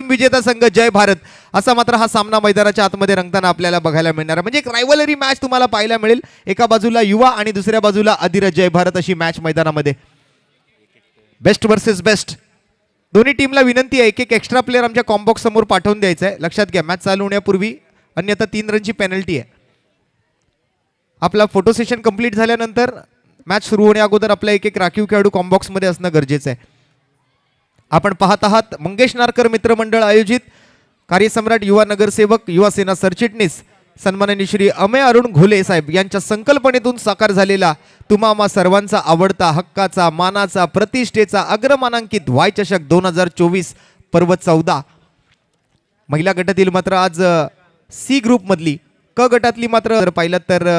अंतिम विजेता संघ जय भारत असा मात्र हा सामना मैदानाच्या आतमध्ये रंगताना आपल्याला बघायला मिळणार. म्हणजे एक रायव्हलरी मॅच तुम्हाला पाहायला मिळेल. एका बाजूला युवा आणि दुसऱ्या बाजूला अधिराज जय भारत अशी मॅच मैदानामध्ये. Best versus best. दोन्ही टीमला विनंती आहे एक एक्स्ट्रा प्लेयर आमच्या कॉम्बॉक्स समोर पाठवून द्यायचं आहे. लक्षात घ्या मॅच चालू होण्यापूर्वी, अन्यथा 3 रनची पेनल्टी आहे. आपला फोटो सेशन कंप्लीट झाल्यानंतर मॅच सुरू होण्या अगोदर आपला एक राखीव खेळाडू कॉम्बॉक्समध्ये असणं गरजेचं आहे. आपण पाहत आहात मंगेश नारकर मित्रमंडळ आयोजित कार्यसम्राट युवा नगरसेवक युवा सेना सरचिटणीस सन्माननीय श्री अमेय अरुण घोले साहेब यांच्या संकल्पनेतून साकार झालेला तुम्हा सर्वांचा आवडता, हक्काचा, मानाचा, प्रतिष्ठेचा अग्रमानांकित वाय चषक 2024 पर्व 14. महिला गटातील मात्र आज सी ग्रुप मधली, क गटातली मात्र जर पाहिलं तर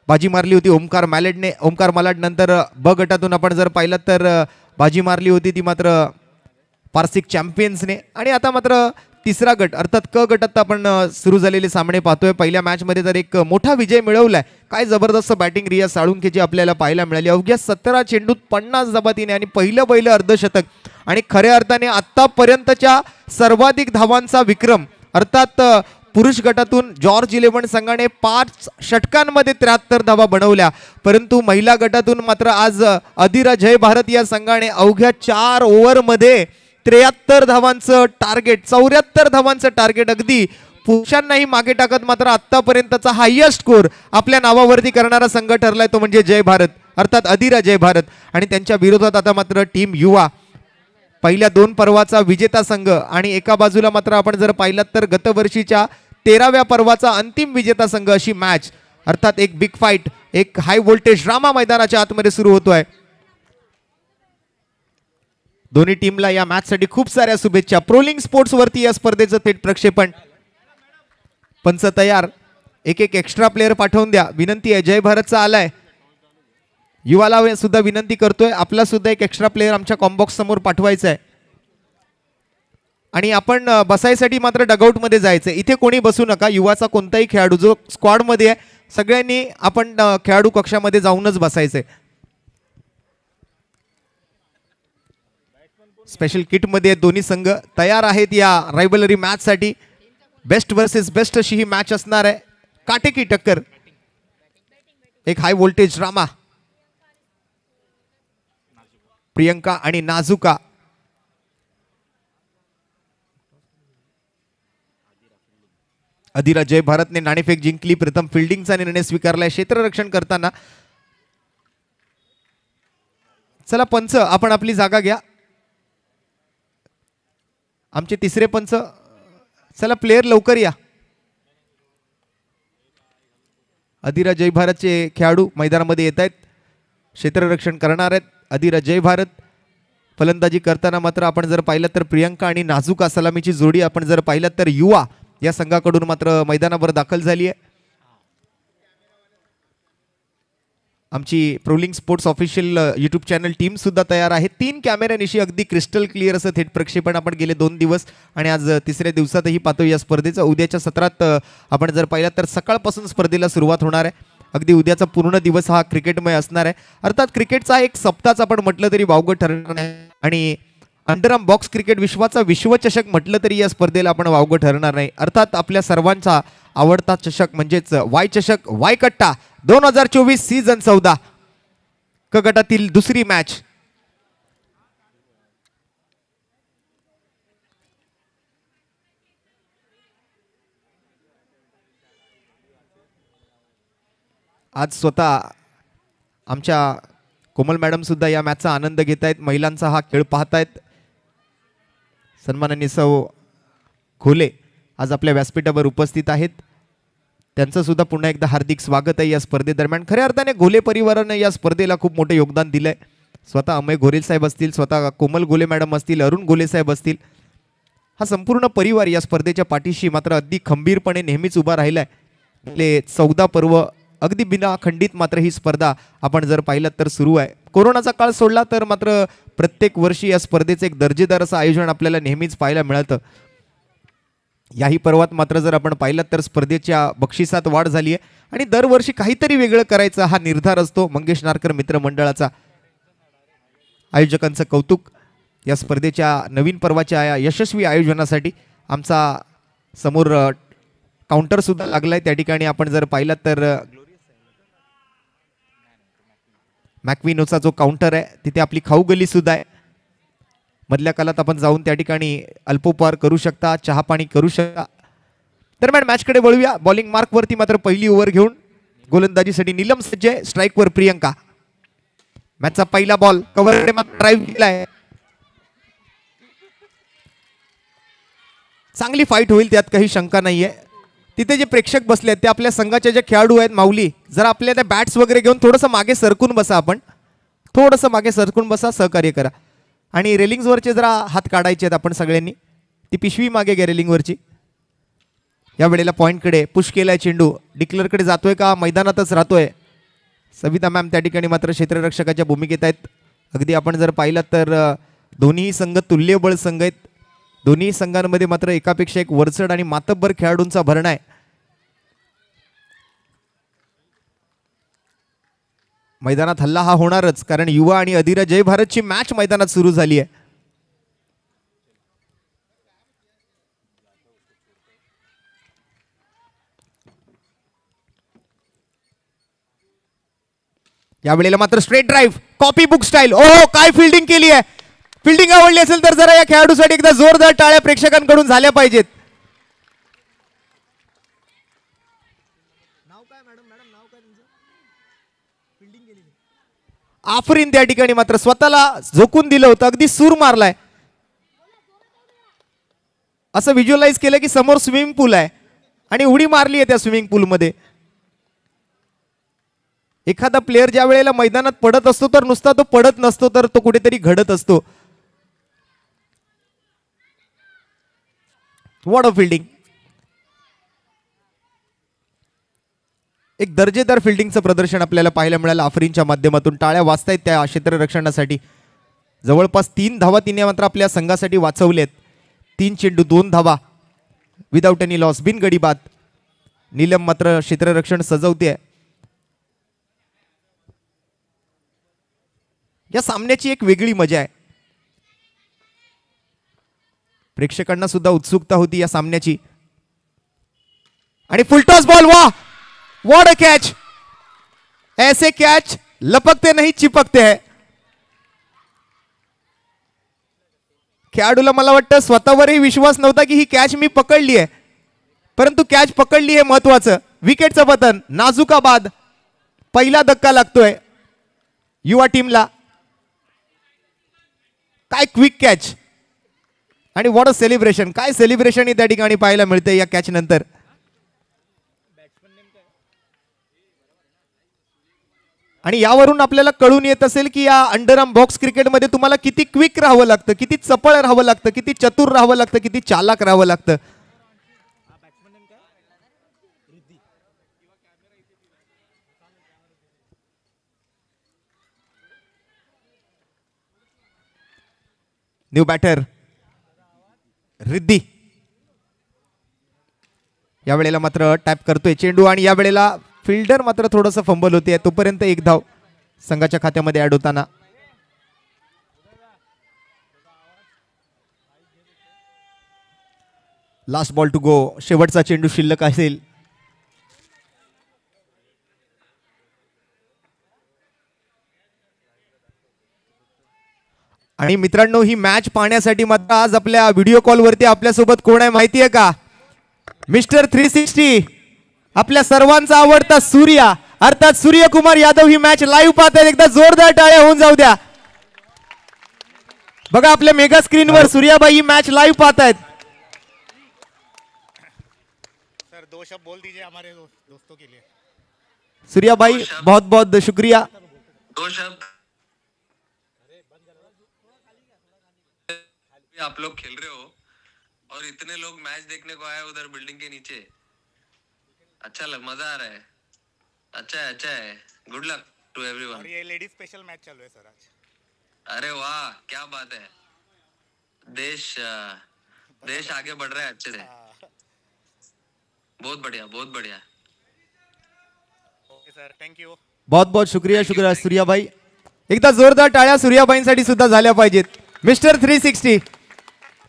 बाजी मारली होती ओमकार मॅलेडने. ओमकार मलाड नंतर ब गटातून आपण जर पाहिलं तर बाजी मारली होती ती मात्र पारसिक चॅम्पियन्सने. आणि आता मात्र तिसरा गट अर्थात क गटात आपण सुरू झालेले सामने पाहतोय. पहिल्या मॅचमध्ये तर एक मोठा विजय मिळवलाय. काय जबरदस्त बॅटिंग रिया साळुंखेची आपल्याला पाहायला मिळाली. अवघ्या 17 चेंडूत 50 जबातीने आणि पहिलं अर्धशतक आणि खऱ्या अर्थाने आतापर्यंतच्या सर्वाधिक धावांचा विक्रम. अर्थात पुरुष गटातून जॉर्ज 11 संघाने 5 षटकांमध्ये 73 धावा बनवल्या, परंतु महिला गटातून मात्र आज अधिराज जय भारत या संघाने अवघ्या 4 ओव्हरमध्ये 73 धावांचं टार्गेट, 74 धावांचं टार्गेट अगदी पुरुषांनाही मागे टाकत मात्र आतापर्यंतचा हायएस्ट स्कोर आपल्या नावावरती करणारा संघ ठरलाय तो म्हणजे जय भारत अर्थात अधिराज जय भारत. आणि त्यांच्या विरोधात आता मात्र टीम युवा पहिल्या 2 पर्वाचा विजेता संघ आणि एका बाजूला मात्र आपण जर पाहिलात तर गतवर्षीच्या 13व्या पर्वाचा अंतिम विजेता संघ अशी मॅच. अर्थात एक बिग फाईट, एक हाय व्होल्टेज ड्रामा मैदानाच्या आतमध्ये सुरू होतोय. दोन्ही टीमला या मॅच साठी खूप साऱ्या शुभेच्छा. प्रोलिंग स्पोर्ट्स वरती या स्पर्धेचं थेट प्रक्षेपण. पंच तयार. एक एक्स्ट्रा प्लेयर पाठवून द्या. विनंती आहे जय भारतचा आलाय. युवाला सुद्धा विनंती करतोय आपला सुद्धा एक एक्स्ट्रा प्लेयर आमच्या कॉम्बॉक्स समोर पाठवायचा आहे. आणि आपण बसायसाठी मात्र डगआउट मध्ये जायचं. इथे कोणी बसू नका. युवाचा कोणताही खेळाडू जो स्क्वॉड मध्ये आहे सगळ्यांनी आपण खेळाडू कक्षामध्ये जाऊनच बसायचंय. स्पेशल किट मध्ये दोन्ही संघ तयार आहेत या रायव्हलरी मॅच साठी. बेस्ट वर्सेस बेस्ट अशी ही मॅच असणार आहे. काटेकी टक्कर, एक हाय व्होल्टेज ड्रामा. प्रियंका आणि नाजुका. अधिराज जय भारतने नाणेफेक जिंकली. प्रथम फिल्डिंगचा निर्णय स्वीकारलाय क्षेत्ररक्षण करताना. चला पंच आपण आपली जागा घ्या. आमचे तिसरे पंच चला प्लेयर लवकर या. अधिराज जय भारतचे खेळाडू मैदानामध्ये येत आहेत, क्षेत्ररक्षण करणार आहेत. अधिराज जय भारत फलंदाजी करताना मात्र आपण जर पाहिलं तर प्रियंका आणि नाजुका सलामीची जोडी आपण जर पाहिलं तर युवा या संघाकडून मात्र मैदानावर दाखल झाली आहे. आमची प्रोलिंग sports official YouTube channel team सुद्धा तयार आहे. 3 कॅमेऱ्यानिशी अगदी क्रिस्टल क्लिअर असं थेट प्रक्षेपण आपण गेले 2 दिवस आणि आज तिसऱ्या दिवसातही पाहतो या स्पर्धेचं. उद्याच्या सत्रात आपण जर पाहिलं तर सकाळपासून स्पर्धेला सुरुवात होणार आहे. अगदी उद्याचा पूर्ण दिवस हा क्रिकेटमय असणार आहे. अर्थात क्रिकेटचा एक सप्ताहच आपण म्हटलं तरी वावगं ठरणार नाही आणि अंडरआर्म बॉक्स क्रिकेट विश्वाचा विश्वचषक म्हटलं तरी या स्पर्धेला आपण वावगं ठरणार नाही. अर्थात आपल्या सर्वांचा आवडता चषक म्हणजेच वाय चषक, वाय कट्टा 2024 सीझन 14 क गटातील दुसरी मॅच. आज स्वतः आमच्या कोमल मॅडम सुद्धा या मॅचचा आनंद घेत आहेत. महिलांचा हा खेळ पाहतायत. सन्माननीय सौ घोले आज आपल्या व्यासपीठावर उपस्थित आहेत. त्यांचं सुद्धा पुन्हा एकदा हार्दिक स्वागत आहे या स्पर्धेदरम्यान. खऱ्या अर्थाने घोले परिवाराने या स्पर्धेला खूप मोठे योगदान दिलंय. स्वतः अमेय घोरे साहेब असतील, स्वतः कोमल घोले मॅडम असतील, अरुण घोले साहेब असतील, हा संपूर्ण परिवार या स्पर्धेच्या पाठीशी मात्र अगदी खंबीरपणे नेहमीच उभा राहिलाय. 14 पर्व अगदी बिना खंडित मात्र ही स्पर्धा आपण जर पाहिलं तर सुरू आहे. कोरोनाचा काळ सोडला तर मात्र प्रत्येक वर्षी या स्पर्धेचे एक दर्जेदार असं आयोजन आपल्याला नेहमीच पाहायला मिळतं. याही पर्वात मात्र जर आपण पाहिलं तर स्पर्धेच्या बक्षिसात वाढ झाली आहे आणि दरवर्षी काहीतरी वेगळं करायचा हा निर्धार असतो मंगेश नारकर मित्रमंडळाचा. आयोजकांचं कौतुक. या स्पर्धेच्या नवीन पर्वाच्या या यशस्वी आयोजनासाठी आमचा समोर काउंटर सुद्धा लागलाय. त्या ठिकाणी आपण जर पाहिलं तर मॅक्विनोचा जो काउंटर आहे तिथे आपली खाऊ गल्ली सुद्धा आहे. मधल्या कालात आपण जाऊन त्या ठिकाणी अल्पोपहार करू शकता, चहा पाणी करू शकता. दरम्यान मॅचकडे वळूया. बॉलिंग मार्क वरती मात्र पहिली ओव्हर घेऊन गोलंदाजीसाठी नीलम सज्ज आहे. स्ट्राईकवर प्रियंका. मॅचचा पहिला बॉल कव्हरकडे मात्र ड्राईव्ह केलाय. चांगली फाईट होईल त्यात काही शंका नाहीये. तिथे जे प्रेक्षक बसले आहेत ते आपल्या संघाचे जे खेळाडू आहेत माऊली, जर आपल्या त्या बॅट्स वगैरे घेऊन थोडंसं मागे सरकून बसा. आपण थोडंसं मागे सरकून बसा, सहकार्य करा. आणि रेलिंग्सवरचे जरा हात काढायचे आहेत आपण सगळ्यांनी. ती पिशवी मागे घ्या रेलिंगवरची. या वेळेला पॉईंटकडे पुश केलाय चेंडू. डिक्लरकडे जातोय का मैदानातच राहतोय. सविता मॅम त्या ठिकाणी मात्र क्षेत्ररक्षकाच्या भूमिकेत आहेत. अगदी आपण जर पाहिलं तर दोन्ही संघ तुल्यबळ संघ आहेत. दोन्ही संघांमध्ये मात्र एकापेक्षा एक वरचढ आणि मातब्बर खेळाडूंचा भरणा आहे. मैदानात हल्ला हा होणारच, कारण युवा आणि अधिरा जय भारतची मॅच मैदानात सुरू झाली आहे. यावेळेला मात्र straight drive, copy book style. ओ काय फिल्डिंग केली आहे. फिल्डिंग आवडली असेल तर जरा या खेळाडूसाठी एकदा जोरदार टाळ्या प्रेक्षकांकडून झाल्या पाहिजेत. आफरीन त्या ठिकाणी मात्र स्वतःला झोकून दिलं होतं. अगदी सूर मारलाय. असं व्हिज्युअलाइज केलं की समोर स्विमिंग पूल आहे आणि उडी मारली आहे त्या स्विमिंग पूलमध्ये. एखादा प्लेअर ज्या वेळेला मैदानात पडत असतो तर नुसता तो पडत नसतो, तर तो कुठेतरी घडत असतो. What a fielding. एक दर्जेदार फिल्डिंगचं प्रदर्शन आपल्याला पाहायला मिळालं आफरीनच्या माध्यमातून. टाळ्या वाजतायत त्या क्षेत्ररक्षणासाठी. जवळपास 3 धावा तिने मात्र आपल्या संघासाठी वाचवलेत. 3 चेंडू 2 धावा विदाउट एनी लॉस, बिनगडी बाद. नीलम मात्र क्षेत्ररक्षण सजवते. या सामन्याची एक वेगळी मजा आहे. प्रेक्षकांना सुद्धा उत्सुकता होती या सामन्याची. आणि फुलटॉस बॉल. वाह, व्हाट अ कैच. ऐसे कैच लपकते नहीं चिपकते हैं. खेळाडूला मला वाटतं स्वतःवरही विश्वास नव्हता की ही कॅच मी पकडली आहे, परंतु कॅच पकडली हे महत्वाचं. विकेटचं पतन, नाजुकाबाद. पहिला धक्का लागतोय युवा टीमला. काय क्विक कॅच आणि व्हॉट अ सेलिब्रेशन. काय सेलिब्रेशन त्या ठिकाणी पाहायला मिळते या कॅच नंतर. आणि यावरून आपल्याला कळून येत असेल की या अंडरआर्म बॉक्स क्रिकेटमध्ये तुम्हाला किती क्विक राहावं लागतं, किती चपळ राहावं लागतं, किती चतुर राहावं लागतं, किती चालाक राहावं लागतं. न्यू बॅटर रिद्धी यावेळेला मात्र टॅप करतोय चेंडू. आणि यावेळेला फिल्डर मात्र थोडंसं फंबल होते. तोपर्यंत एक धाव संघाच्या खात्यामध्ये ऍड होताना. Last ball to go. शेवटचा चेंडू शिल्लक असेल. आणि मित्रांनो, ही मॅच पाहण्यासाठी मात्र आज आपल्या व्हिडिओ कॉल वरती आपल्यासोबत कोण आहे माहिती आहे का? मिस्टर 360, आपल्या सर्वांचा आवडता सूर्या, अर्थात सूर्यकुमार यादव ही मॅच लाईव्ह पाहतायत. एकदा जोरदार टाळ्या होऊन जाऊ द्या. बघा आपल्या मेगा स्क्रीनवर सूर्याबाई ही मॅच लाईव्ह पाहतायत. सर 2 शब्द बोल दीजिए हमारे दोस्तों के लिए. सूर्याबाई बहुत बहुत शुक्रिया. 2 शब्द. आप लोग खेल रहे हो और इतने लोग मैच देखने को आए उधर बिल्डिंग के नीचे. अच्छा मजा आ रहा है. अच्छा है. Good luck to everyone. और ये लेडीज स्पेशल मैच चल रहा है सर आज. अरे वाह, क्या बात है. देश आगे बढ़ रहा है अच्छे से. बहुत बढ़िया, बहुत बढ़िया. Okay sir, thank you. बहुत बहुत शुक्रिया सूर्याबाई. एकदा जोरदार टाळ्या सूर्याबाईंसाठी सुद्धा झाल्या पाहिजेत. मिस्टर 360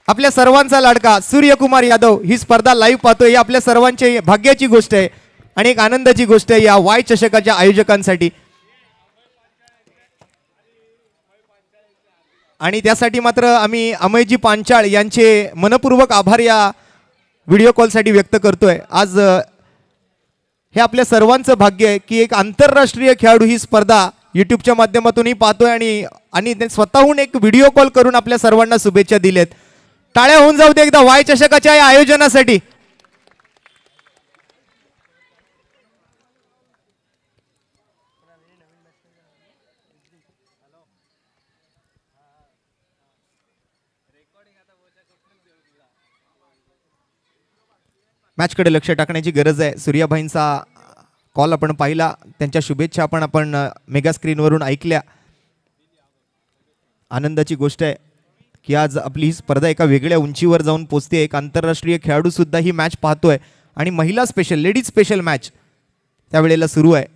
आपल्या सर्वांचा लाडका सूर्यकुमार यादव ही स्पर्धा लाईव्ह पाहतोय. ही आपल्या सर्वांची भाग्याची गोष्ट आहे आणि एक आनंदाची गोष्ट आहे या वाय चषकाच्या आयोजकांसाठी. आणि त्यासाठी मात्र आम्ही अमयजी पांचाळ यांचे मनपूर्वक आभार या व्हिडिओ कॉलसाठी व्यक्त करतोय. आज हे आपल्या सर्वांचं भाग्य आहे की एक आंतरराष्ट्रीय खेळाडू ही स्पर्धा युट्यूबच्या माध्यमातूनही पाहतोय आणि स्वतःहून एक व्हिडिओ कॉल करून आपल्या सर्वांना शुभेच्छा दिल्यात. टाळ्या होऊन जाऊ दे एकदा वाय चषकाच्या या आयोजनासाठी. मॅचकडे लक्ष टाकण्याची गरज आहे. सूर्याभाईंचा कॉल आपण पाहिला, त्यांच्या शुभेच्छा आपण मेगा स्क्रीनवरून ऐकल्या. आनंदाची गोष्ट आहे की आज आपली ही स्पर्धा एका वेगळ्या उंचीवर जाऊन पोहोचते. एक आंतरराष्ट्रीय खेळाडू सुद्धा ही मॅच पाहतोय आणि महिला स्पेशल लेडीज स्पेशल मॅच त्यावेळेला सुरू आहे.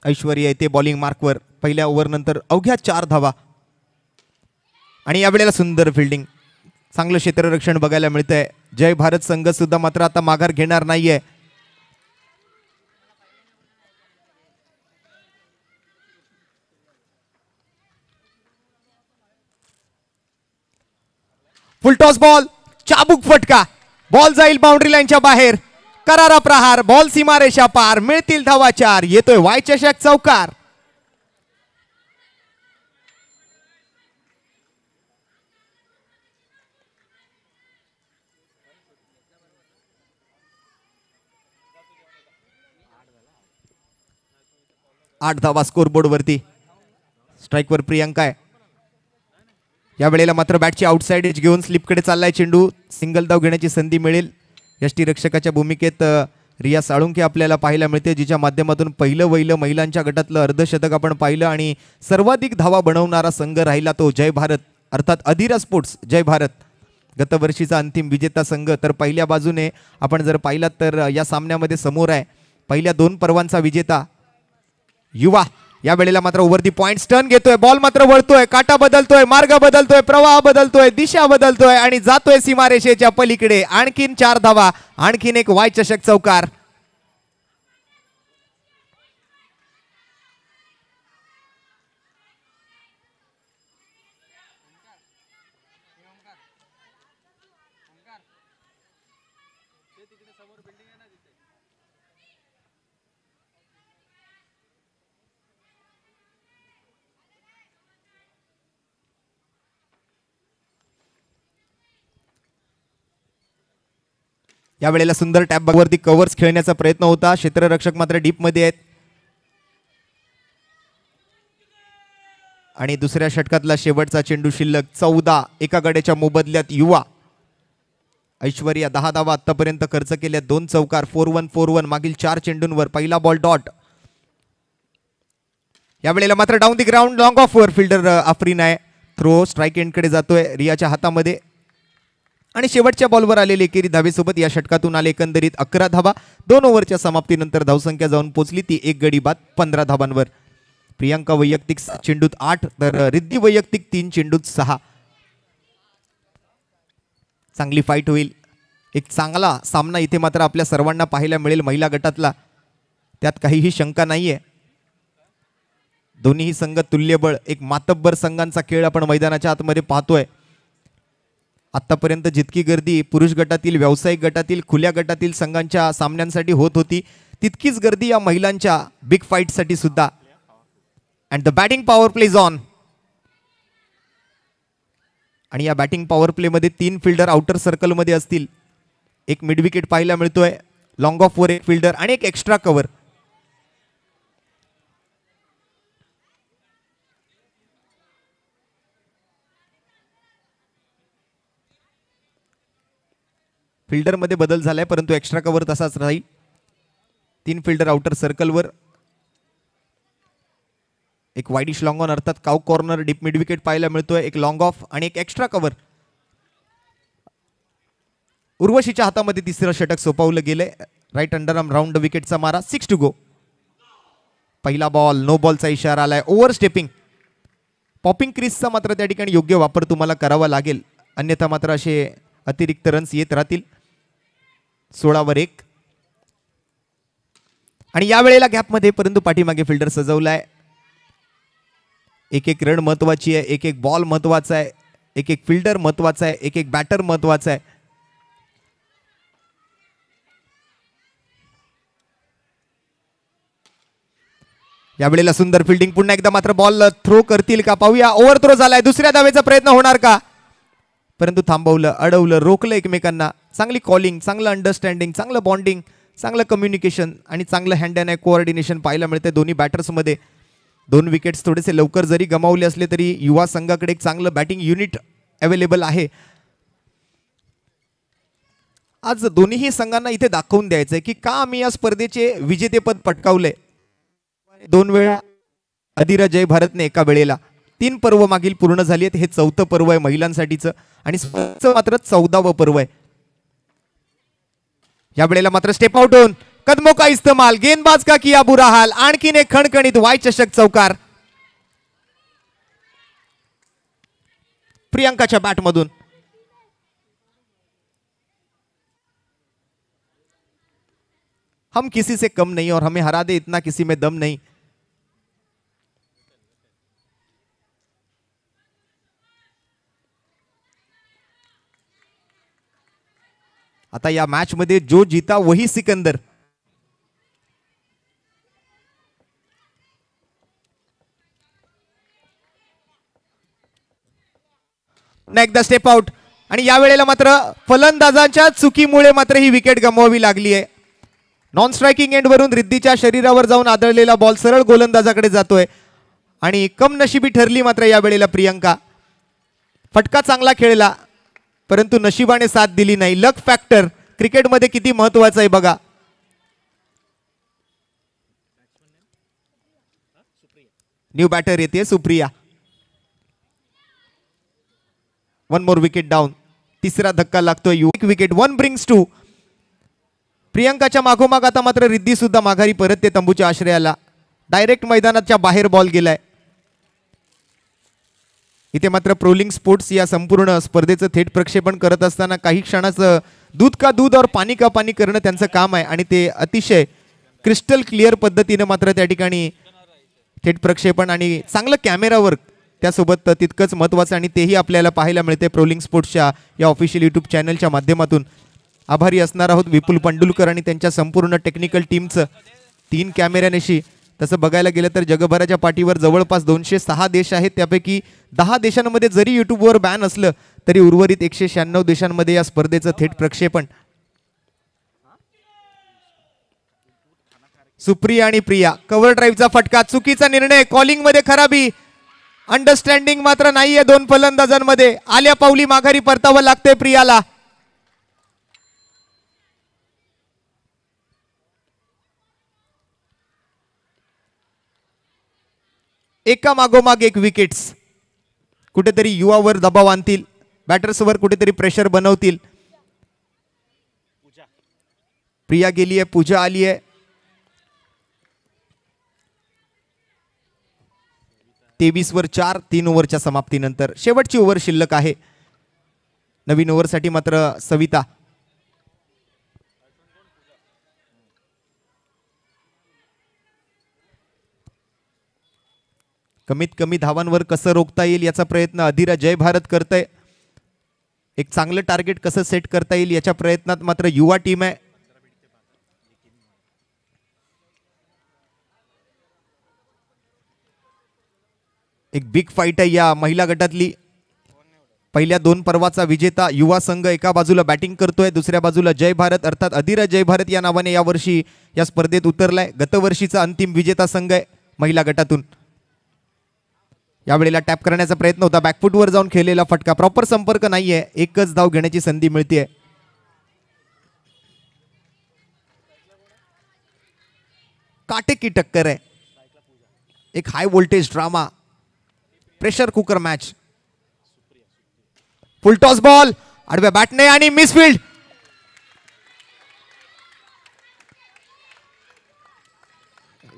ऐश्वर्या येते बॉलिंग मार्कवर. पहिल्या ओव्हरनंतर अवघ्या 4 धावा आणि यावेळेला सुंदर फिल्डिंग, चांगलं क्षेत्ररक्षण बघायला मिळतंय. जय भारत संघ सुद्धा मात्र आता माघार घेणार नाहीये. फुलटॉस बॉल, चाबूक फटका, बॉल जाईल बाउंड्री लाईनच्या बाहेर. करारा प्रहार, बॉल सीमारेषा पार, मिळतील धावा 4. येतोय वाय चषक चौकार. आठ धावा स्कोरबोर्ड वरती. स्ट्राईकवर प्रियांका आहे. या वेळेला मात्र बॅटची आउटसाइड एज घेऊन स्लिपकडे चाललाय चेंडू. सिंगल धाव घेण्याची संधी मिळेल. यष्टीरक्षकाच्या भूमिकेत रिया साळुंके आपल्याला पाहायला मिळते, जिच्या माध्यमातून पहिलं महिलांच्या गटातलं अर्धशतक आपण पाहिलं आणि सर्वाधिक धावा बनवणारा संघ राहिला तो जय भारत अर्थात अधिरा स्पोर्ट्स जय भारत, गतवर्षीचा अंतिम विजेता संघ. तर पहिल्या बाजूने आपण जर पाहिलात तर या सामन्यामध्ये समोर आहे पहिल्या 2 पर्वांचा विजेता युवा. या वेळेला मात्र ओव्हर दी पॉइंट टर्न घेतोय. बॉल मात्र वळतोय, काटा बदलतोय, मार्ग बदलतोय, प्रवाह बदलतोय, दिशा बदलतोय आणि जातोय सीमारेषेच्या पलीकडे. आणखीन 4 धावा, आणखीन एक वाय चषक चौकार. या वेळेला सुंदर टॅप बॅकवरती कव्हर्स खेळण्याचा प्रयत्न होता. क्षेत्ररक्षक मात्र डीप मध्ये आहेत आणि दुसऱ्या षटकातला शेवटचा चेंडू शिल्लक. 14 एका गड्याच्या मोबदल्यात युवा. ऐश्वर्या 10 धावा आतापर्यंत खर्च केल्या, 2 चौकार, 4-1 मागील 4 चेंडूंवर. पहिला बॉल डॉट. या वेळेला मात्र down the ground long off वर फिल्डर आफरीन आहे. थ्रो स्ट्राईक एंडकडे जातोय रियाच्या हातामध्ये आणि शेवटच्या बॉलवर आलेले एकेरी धावेसोबत या षटकातून आले एकंदरीत 11 धावा. 2 ओव्हरच्या समाप्तीनंतर धावसंख्या जाऊन पोहोचली ती 1 गडी बाद 15 धावांवर. प्रियांका वैयक्तिक चेंडूत 8 तर रिद्धी वैयक्तिक 3 चेंडूत 6. चांगली फाईट होईल. एक चांगला सामना इथे मात्र आपल्या सर्वांना पाहायला मिळेल महिला गटातला, त्यात काहीही शंका नाहीये. दोन्ही संघ तुल्यबळ, एक मातब्बर संघांचा खेळ आपण मैदानाच्या आतमध्ये पाहतोय. आतापर्यंत जितकी गर्दी पुरुष गटातील, व्यावसायिक गटातील, खुल्या गटातील संघांच्या सामन्यांसाठी होत होती, तितकीच गर्दी या महिलांच्या बिग फाईटसाठी सुद्धा. And the batting power play is on. आणि या बॅटिंग पॉवर प्ले मध्ये 3 फिल्डर आउटर सर्कल मध्ये असतील. एक मिड विकेट पाहायला मिळतोय, लॉंग ऑफ वर एक फिल्डर आणि एक एक्स्ट्रा कव्हर. फिल्डर मध्ये बदल झालाय परंतु एक्स्ट्रा कव्हर तसाच राहील. 3 फिल्डर आउटर सर्कलवर, एक वाईडिश लॉंग ऑन अर्थात cow corner deep mid wicket पाहायला मिळतोय, एक लॉंग ऑफ आणि एक एक्स्ट्रा कव्हर. उर्वशीच्या हातामध्ये तिसरं षटक सोपवलं गेलंय. राईट अंडरआर्म राऊंड विकेटचा मारा. 6 टू गो. पहिला बॉल नो बॉलचा इशारा आलाय. ओव्हर स्टेपिंग पॉपिंग क्रीजचा मात्र त्या ठिकाणी योग्य वापर तुम्हाला करावा लागेल, अन्यथा मात्र असे अतिरिक्त रन्स येत राहतील. 16 वर 1 आणि या वेळेला गॅपमध्ये परंतु पाठीमागे फिल्डर सजवलाय. एक एक रन महत्वाची आहे, एक एक बॉल महत्वाचा आहे, एक एक फिल्डर महत्वाचा आहे, एक एक बॅटर महत्वाचा आहे. यावेळेला सुंदर फिल्डिंग. पुन्हा एकदा मात्र बॉल थ्रो करतील का पाहूया. ओव्हर थ्रो झालाय. दुसऱ्या धावेचा प्रयत्न होणार का, परंतु थांबवलं, अडवलं, रोखलं एकमेकांना. चांगली कॉलिंग, चांगलं अंडरस्टँडिंग, चांगलं बॉन्डिंग, चांगलं कम्युनिकेशन आणि चांगलं हँड अँड आय कोऑर्डिनेशन पाहायला मिळते दोन्ही बॅटर्समध्ये. 2 विकेट्स थोडेसे लवकर जरी गमावले असले तरी युवा संघाकडे एक चांगलं बॅटिंग युनिट अवेलेबल आहे. आज दोन्ही संघांना इथे दाखवून द्यायचंय की का आम्ही या स्पर्धेचे विजेतेपद पटकावले. 2 वेळा अधिरा जय भारतने एका वेळेला 3 पर्व मागील पूर्ण झाली आहेत. हे 4थं पर्व आहे महिलांसाठीचं आणि स्पर्धेचं मात्र 14वं पर्व आहे. या वेळेला मात्र स्टेप आउट होऊन कदमों का इस्तेमाल, गेंदबाज का किया बुरा हाल. आणखीन एक खणखणीत वाय चषक चौकार प्रियंकाच्या बॅट मधून. हम किसी से कम नहीं और हमें हरा दे इतना किसी में दम नहीं. आता या मॅच मध्ये जो जीता वही सिकंदर. एकदा स्टेप आउट आणि या वेळेला मात्र फलंदाजांच्या चुकीमुळे मात्र ही विकेट गमवावी लागली आहे. नॉन स्ट्रायकिंग एंड वरून रिद्दीच्या शरीरावर जाऊन आदळलेला बॉल सरळ गोलंदाजाकडे जातोय आणि कमनशिबी ठरली मात्र या वेळेला प्रियंका. फटका चांगला खेळला परंतु नशिबाने साथ दिली नाही. लक फॅक्टर क्रिकेटमध्ये किती महत्वाचा आहे बघा. न्यू बॅटर येते सुप्रिया. 1 more wicket down. तिसरा धक्का लागतोय. 1 विकेट 1 ब्रिंग्स 2. प्रियंकाच्या मागोमाग आता मात्र रिद्दी सुद्धा माघारी परतते तंबूच्या आश्रयाला. डायरेक्ट मैदानाच्या बाहेर बॉल गेलाय. इथे मात्र प्रोलिंग स्पोर्ट्स या संपूर्ण स्पर्धेचं थेट प्रक्षेपण करत असताना काही क्षणाचं दूध का दूध और पाणी का पाणी करणं त्यांचं काम आहे आणि ते अतिशय क्रिस्टल क्लिअर पद्धतीने मात्र त्या ठिकाणी थेट प्रक्षेपण आणि चांगलं कॅमेरा वर्क त्यासोबत तितकंच महत्त्वाचं आणि तेही आपल्याला पाहायला मिळते प्रोलिंग स्पोर्ट्सच्या या ऑफिशियल यूट्यूब चॅनलच्या माध्यमातून. आभारी असणार आहोत विपुल पंडुलकर आणि त्यांच्या संपूर्ण टेक्निकल टीमचं. 3 कॅमेऱ्यानेशी तसं बघायला गेलं तर जगभराच्या पाठीवर जवळपास 206 देश आहेत. त्यापैकी 10 देशांमध्ये जरी युट्यूबवर बॅन असलं तरी उर्वरित 196 देशांमध्ये या स्पर्धेचं थेट प्रक्षेपण. सुप्रिया आणि प्रिया. कव्हर ड्राईव्हचा फटका, चुकीचा निर्णय, कॉलिंग मध्ये खराबी, अंडरस्टँडिंग मात्र नाहीये 2 फलंदाजांमध्ये. आल्या पावली माघारी परतावं लागते प्रियाला. एका मागोमाग 1 विकेट्स. कुठेतरी युवावर दबाव आणतील, बॅटर्सवर कुठेतरी प्रेशर बनवतील. प्रिया गेली आहे, पूजा आली आहे. 23 वर 4. 3 ओव्हरच्या समाप्तीनंतर शेवटची ओव्हर शिल्लक आहे. नवीन ओव्हरसाठी मात्र सविता. कमीत कमी धावांवर कसं रोखता येईल याचा प्रयत्न अधिरा जय भारत करतंय. एक चांगलं टार्गेट कसं सेट करता येईल याच्या प्रयत्नात मात्र युवा टीम आहे. एक बिग फाईट आहे या महिला गटातली. पहिल्या 2 पर्वाचा विजेता युवा संघ एका बाजूला बॅटिंग करतोय, दुसऱ्या बाजूला जय भारत अर्थात अधिरा जय भारत या नावाने यावर्षी या स्पर्धेत उतरलाय. गतवर्षीचा अंतिम विजेता संघ आहे महिला गटातून. यावेळेला टॅप करण्याचा प्रयत्न होता, बॅकफुटवर जाऊन खेळलेला फटका. प्रॉपर संपर्क नाहीये, एकच धाव घेण्याची संधी मिळते. काटे की टक्कर आहे. एक high voltage drama, pressure cooker match. फुल टॉस बॉल आडव्या बॅटने आणि मिसफील्ड.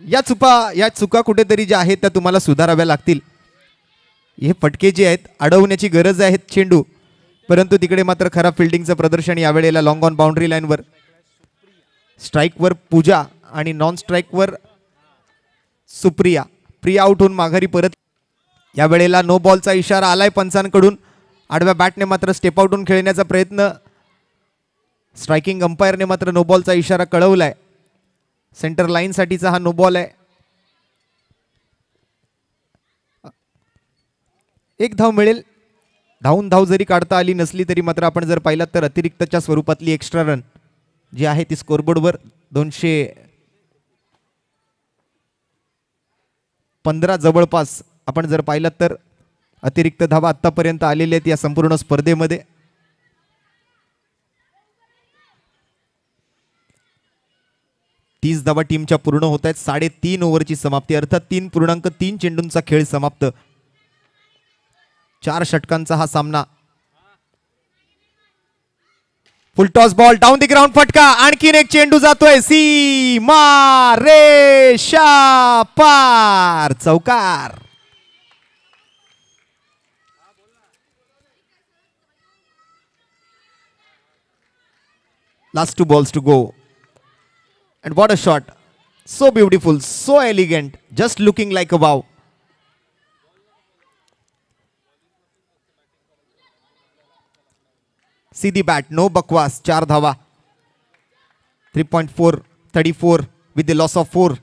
या चुका कुठेतरी ज्या आहेत त्या तुम्हाला सुधाराव्या लागतील. हे फटके जे आहेत अडवण्याची गरज आहे चेंडू, परंतु तिकडे मात्र खराब फिल्डिंगचं प्रदर्शन यावेळेला लॉंग ऑन बाउंड्री लाईनवर. स्ट्राईकवर पूजा आणि नॉन स्ट्राईकवर सुप्रिया. प्रिया आउट होऊन माघारी परत. यावेळेला नो बॉलचा इशारा आलाय पंचांकडून. आडव्या बॅटने मात्र स्टेप आउटून खेळण्याचा प्रयत्न. स्ट्रायकिंग अंपायरने मात्र नो बॉलचा इशारा कळवलाय. सेंटर लाईन साठीचा हा नो बॉल आहे. एक धाव मिळेल. धाव जरी काढता आली नसली तरी मात्र आपण जर पाहिलात तर अतिरिक्तच्या स्वरूपातली एक्स्ट्रा रन जी आहे ती स्कोरबोर्डवर 215 जवळपास आपण जर पाहिलात तर अतिरिक्त धावा आतापर्यंत आलेल्या आहेत या संपूर्ण स्पर्धेमध्ये. तीस धावा टीमच्या पूर्ण होत आहेत. 3.5 ओव्हरची समाप्ती, अर्थात 3.3 चेंडूंचा खेळ समाप्त. 4 षटकांचा हा सामना. फुल toss ball down the ground, फटका. आणखीन एक चेंडू जातोय सीमा रेषा पार, चौकार. Last 2 balls to go. And what a shot. So beautiful, so elegant, just looking like a wow. See the bat, no bakwas, 4 धावा. 3.4, 34 with the loss of 4.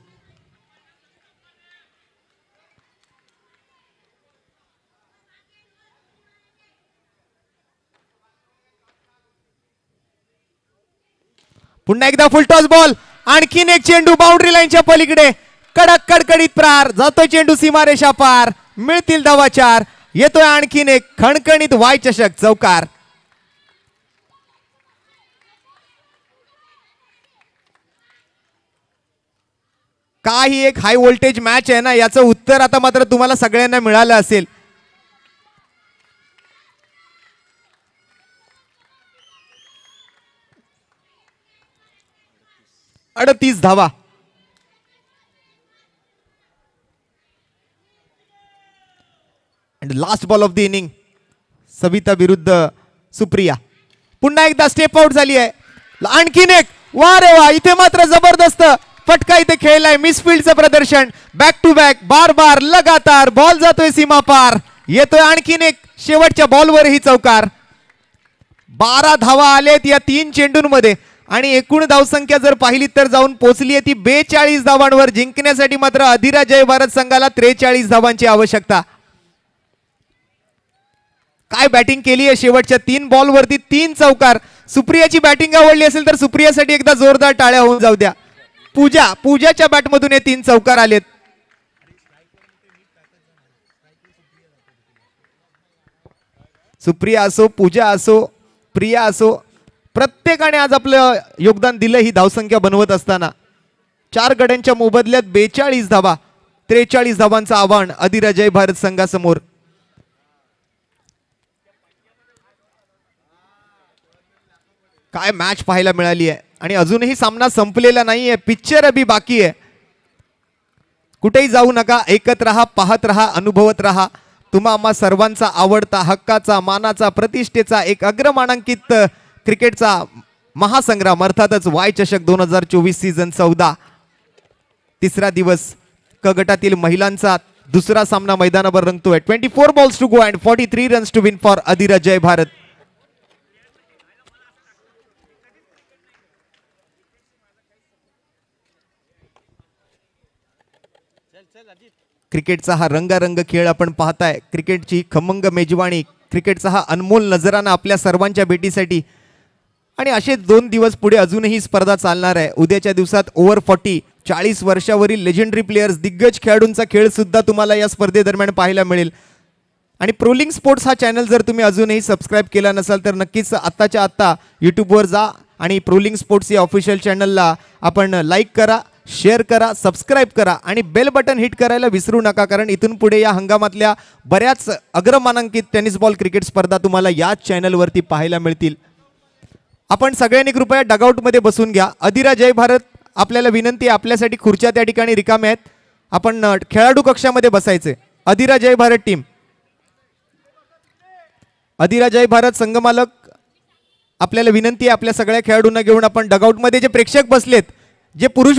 पुन्हा एकदा फुल टॉस बॉल. आणखीन एक चेंडू बाउंड्री लाईनच्या पलीकडे. कडक कडकडीत प्रार. जातोय चेंडू सीमारेषा पार. मिळतील धावा 4. येतोय आणखीन एक खणखणीत वाय चषक, चौकार. काही एक हाय व्होल्टेज मॅच आहे ना, याचं उत्तर आता मात्र तुम्हाला सगळ्यांना मिळालं असेल. 38 धावा. And last ball of the inning Savita विरुद्ध सुप्रिया. पुन्हा एकदा स्टेप आउट झाली आहे. आणखीन एक. वा रे वा, इथे मात्र जबरदस्त फटका इथे खेळलाय. मिसफिल्डचं प्रदर्शन. बॅक टू बॅक, बार बार लगातार बॉल जातोय सीमा पार. येतोय आणखीन एक. शेवटच्या बॉलवरही चौकार. 12 धावा आलेत या 3 चेंडूंमध्ये आणि एकूण धावसंख्या जर पाहिली तर जाऊन पोहोचली आहे ती 42 धावांवर. जिंकण्यासाठी मात्र अधिरा जय भारत संघाला 43 धावांची आवश्यकता. काय बॅटिंग केली आहे शेवटच्या 3 बॉलवरती 3 चौकार. सुप्रियाची बॅटिंग आवडली असेल तर सुप्रियासाठी एकदा जोरदार टाळ्या होऊन जाऊ द्या. पूजाच्या बॅटमधून हे 3 चौकार आलेत. सुप्रिया असो, पूजा असो, प्रिया असो, प्रत्येकाने आज आपलं योगदान दिलं ही धावसंख्या बनवत असताना. 4 गड्यांच्या मोबदल्यात 42 धावा, 43 धावांचं आव्हान अधिरा जय भारत संघासमोर. काय मॅच पाहायला मिळाली आहे आणि अजूनही सामना संपलेला नाहीये. पिक्चर अभी बाकी आहे. कुठेही जाऊ नका, ऐकत रहा, पाहत रहा, अनुभवत रहा. तुम्हा आम्हा सर्वांचा आवडता, हक्काचा, मानाचा, प्रतिष्ठेचा, एक अग्रमानांकित क्रिकेटचा महासंग्राम अर्थातच वाय चषक 2024 सीझन 14. तिसरा दिवस क गटातील महिलांचा दुसरा सामना मैदानावर रंगतोय. 24 balls to go and 43 runs to win for Adhira Jai Bharat. क्रिकेटचा हा रंगारंग खेळ आपण पाहताय. क्रिकेटची खमंग मेजवानी, क्रिकेटचा हा अनमोल नजराना आपल्या सर्वांच्या भेटीसाठी. आणि असे 2 दिवस पुढे अजूनही स्पर्धा चालणार आहे. उद्याच्या दिवसात ओव्हर 40 वर्षावरील लेजेंडरी प्लेयर्स, दिग्गज खेळाडूंचा खेळ सुद्धा तुम्हाला या स्पर्धेदरम्यान पाहायला मिळेल. आणि प्रोलिंग स्पोर्ट्स हा चॅनल जर तुम्ही अजूनही सबस्क्राईब केला नसाल तर नक्कीच आत्ताच्या आत्ता यूट्यूबवर जा आणि प्रोलिंग स्पोर्ट्स या ऑफिशियल चॅनलला आपण लाईक करा, शेअर करा, सबस्क्राईब करा आणि बेल बटन हिट करायला विसरू नका. कारण इथून पुढे या हंगामातल्या बऱ्याच अग्रमानांकित टेनिस बॉल क्रिकेट स्पर्धा तुम्हाला याच चॅनलवरती पाहायला मिळतील. आपण सगळ्यांनी कृपया डगआउटमध्ये बसून घ्या. अधिरा जय भारत आपल्याला विनंती आहे, आपल्यासाठी खुर्च्या त्या ठिकाणी रिकाम्या आहेत, आपण खेळाडू कक्षामध्ये बसायचे. अधिरा जय भारत टीम, अधिरा जय भारत संघमालक, आपल्याला विनंती आहे आपल्या सगळ्या खेळाडूंना घेऊन आपण डगआउटमध्ये जे प्रेक्षक बसलेत, जे पुरुष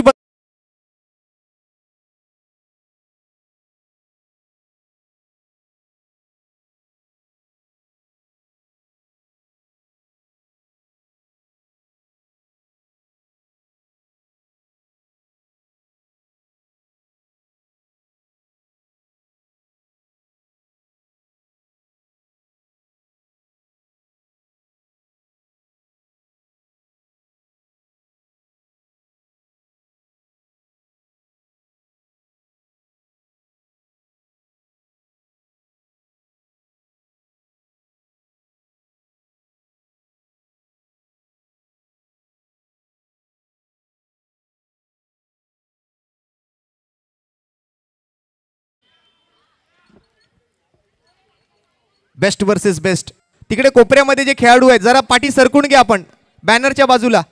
बेस्ट वर्सेस बेस्ट, तिकडे कोपऱ्यामध्ये जे खेळाडू आहेत जरा पाठी सरकून घ्या, आपण बॅनरच्या बाजूला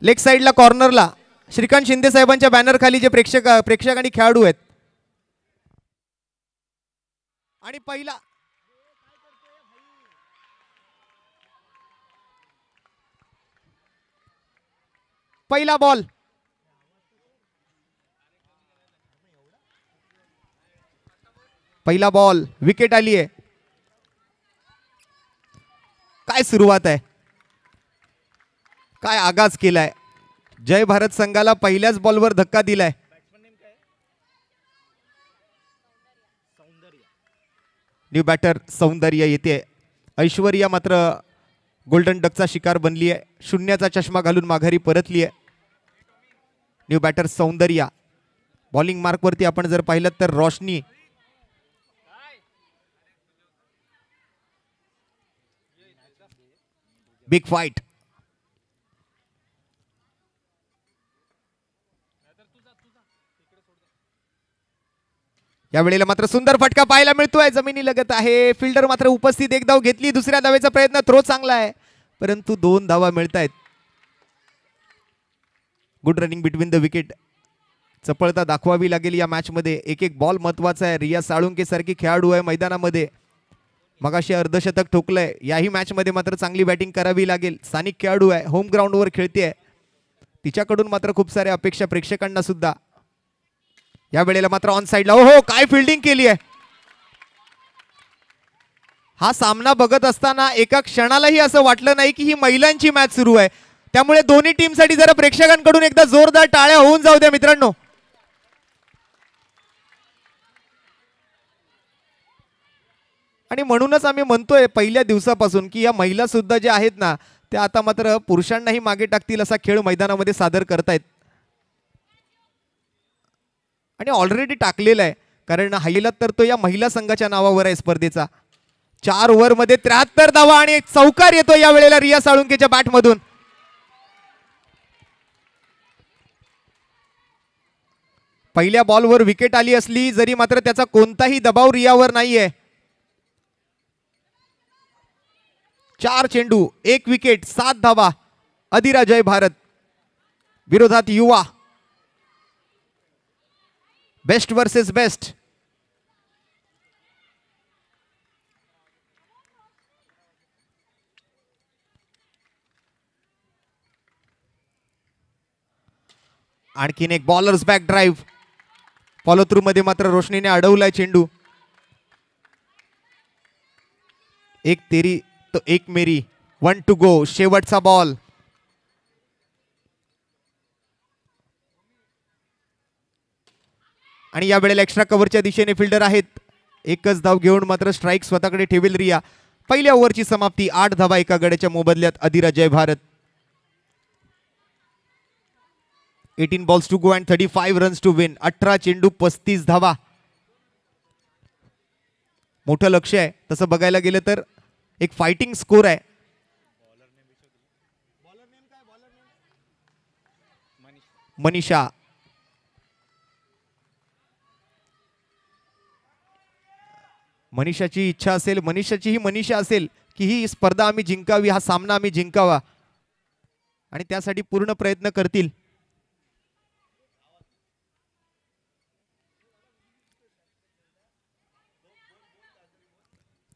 लेग साईडला कॉर्नरला श्रीकांत शिंदे साहेबांच्या बॅनर खाली जे प्रेक्षक आणि खेळाडू आहेत. आणि पहिला बॉल, पहिला बॉल, विकेट आली आहे. काय सुरुवात आहे, काय आगाज केलाय, जय भारत संघाला पहिल्याच बॉलवर धक्का दिलाय. न्यू बॅटर सौंदर्य येते, ऐश्वर्या मात्र गोल्डन डकचा शिकार बनली आहे, शून्याचा चष्मा घालून माघारी परतली आहे. New batter Soundarya, bowling mark वरती आपण जर पाहिलं तर रोशनी, बिग फाइट. या वेळेला मात्र सुंदर फटका पाहायला मिळतोय, जमिनी लगत आहे, फिल्डर मात्र उपस्थित, एक धाव घेतली, दुसऱ्या धावेचा प्रयत्न, थ्रो चांगला आहे परंतु 2 धावा मिळतायत. Good running between the wicket, चपळता दाखवावी लागेल या मॅच मध्ये. एक एक बॉल महत्वाचा आहे. रिया साळुंके सारखी खेळाडू आहे मैदानामध्ये, मगाशी अर्धशतक ठोकलंय. याही मॅच मध्ये मात्र चांगली बॅटिंग करावी लागेल. स्थानिक खेळाडू आहे, होम ग्राउंडवर खेळते, तिच्याकडून मात्र खूप साऱ्या अपेक्षा प्रेक्षकांना सुद्धा. या वेळेला मात्र ऑन साइडला, हो काय फिल्डिंग केली आहे. हा सामना बघत असताना एका क्षणालाही असं वाटलं नाही की ही महिलांची मॅच सुरू आहे. त्यामुळे दोन्ही टीमसाठी जरा प्रेक्षकांकडून एकदा जोरदार टाळ्या होऊन जाऊ द्या मित्रांनो. आणि म्हणूनच आम्ही म्हणतोय पहिल्या दिवसापासून की या महिला सुद्धा ज्या आहेत ना, त्या आता मात्र पुरुषांनाही मागे टाकतील असा खेळ मैदानामध्ये सादर करतायत. आणि ऑलरेडी टाकलेला आहे, कारण हायलात तर तो या महिला संघाच्या नावावर आहे स्पर्धेचा. 4 ओव्हरमध्ये 73 धावा आणि एक चौकार येतो या वेळेला रिया साळुंकेच्या बॅट मधून. पहिल्या बॉलवर विकेट आली असली जरी मात्र त्याचा कोणताही दबाव रियावर नाहीये. 4 चेंडू 1 विकेट 7 धावा. अधिरा जय भारत विरोधात युवा. Best versus best. आणखीन एक bowlers back drive. Follow through मध्ये मात्र रोशनीने अडवलाय चेंडू. एक तेरी तो एक मेरी. 1 टू गो. शेवटचा बॉल. आणि या वेळेला एक्स्ट्रा कव्हरच्या दिशेने फिल्डर आहेत. एकच धाव घेऊन मात्र स्ट्राइक स्वतःकडे ठेवेल रिया. पहिल्या ओव्हरची समाप्ती. 8 धावा एका गड्याच्या मोबदल्यात. Adhira Jai Bharat. 18 balls to go and 35 runs to win. 18 चेंडू 35 धावा. मोठं लक्ष आहे तसं बघायला गेलं तर. एक फाइटिंग स्कोर आहे. मनीषा. मनीषाची इच्छा असेल, मनीषाची ही मनीषा असेल की ही स्पर्धा आम्ही जिंकावी, हा सामना आम्ही जिंकावा, आणि त्यासाठी पूर्ण प्रयत्न करतील.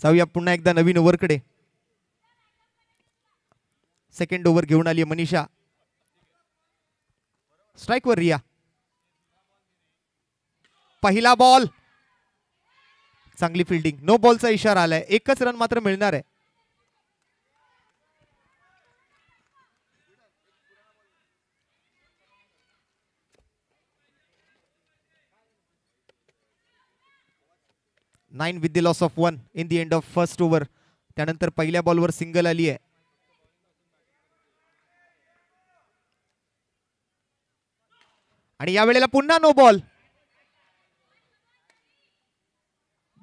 जाऊया पुन्हा एकदा नवीन ओव्हरकडे. सेकंड ओव्हर घेऊन आली मनीषा. स्ट्राईकवर रिया. पहिला बॉल. चांगली फिल्डिंग. नो बॉलचा इशारा आलाय. एकच रन मात्र मिळणार आहे. Nine with the loss of 1 in the end of first over. त्यानंतर पहिल्या बॉलवर सिंगल आली आहे. आणि यावेळेला पुन्हा नो बॉल.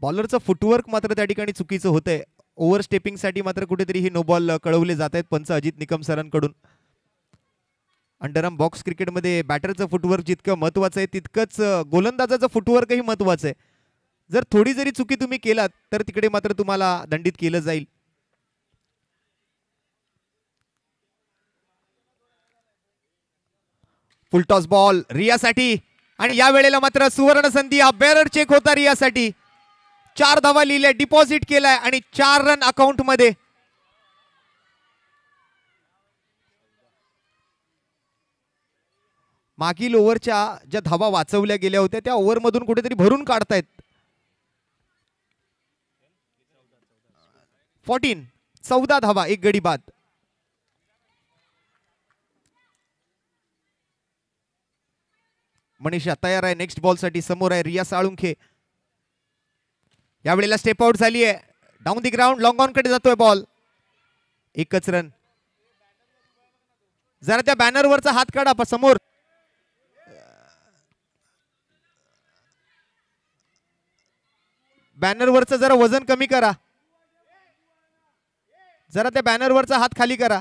बॉलरचं फुटवर्क मात्र त्या ठिकाणी चुकीचं होतंय. ओव्हर स्टेपिंग साठी मात्र कुठेतरी ही नो बॉल कळवले जात आहेत पंच अजित निकम सरांकडून. अंडरआर्म बॉक्स क्रिकेटमध्ये बॅटरचं फुटवर्क जितकं महत्वाचं आहे तितकंच गोलंदाजाचं फुटवर्कही महत्वाचं आहे. जर थोडी जरी चुकी तुम्ही केलात तर तिकडे मात्र तुम्हाला दंडित केलं जाईल. फुलटॉस बॉल रियासाठी. आणि या वेळेला मात्र सुवर्ण संधी. हा बेरर चेक होता रियासाठी. 4 धावा लिहिल्या, डिपॉझिट केलाय आणि 4 रन अकाउंट मध्ये. मागील ओव्हरच्या ज्या धावा वाचवल्या गेल्या होत्या त्या ओव्हर मधून कुठेतरी भरून काढतायत. 14 धावा, एक गडी बाद. मनीषा तयार आहे नेक्स्ट बॉल साठी. समोर आहे रिया साळुंखे. यावेळेला स्टेप आउट झाली आहे. Down the ground long on कडे जातोय बॉल. एकच रन. जरा त्या बॅनरवरचा हात काढा समोर. बॅनरवरचं जरा वजन कमी करा. जरा त्या बॅनरवरचा हात खाली करा.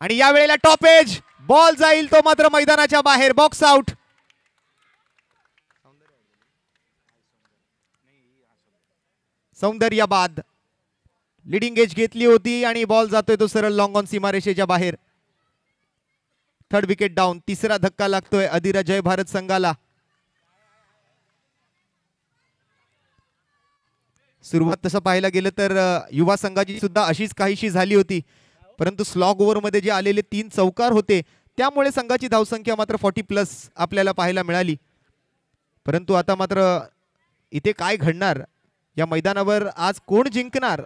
आणि या वेळेला टॉप एज बॉल जाईल तो मात्र मैदानाच्या बाहेर. Box out. सौंदर्याबाद लिडिंग एज घेतली होती आणि बॉल जातोय तो सरळ लॉंग ऑन सीमारेषेच्या बाहेर. Third wicket down. तिसरा धक्का लागतोय अधिरा जय भारत संघाला. सुरुवात तसं पाहायला गेलं तर युवा संघाची सुद्धा अशीच काहीशी झाली होती. परंतु स्लॉग ओव्हर मध्ये जे आलेले 3 चौकार होते त्यामुळे संघाची धावसंख्या मात्र 40+ आपल्याला पाहायला मिळाली. परंतु आता मात्र इथे काय घडणार, या मैदानावर आज कोण जिंकणार?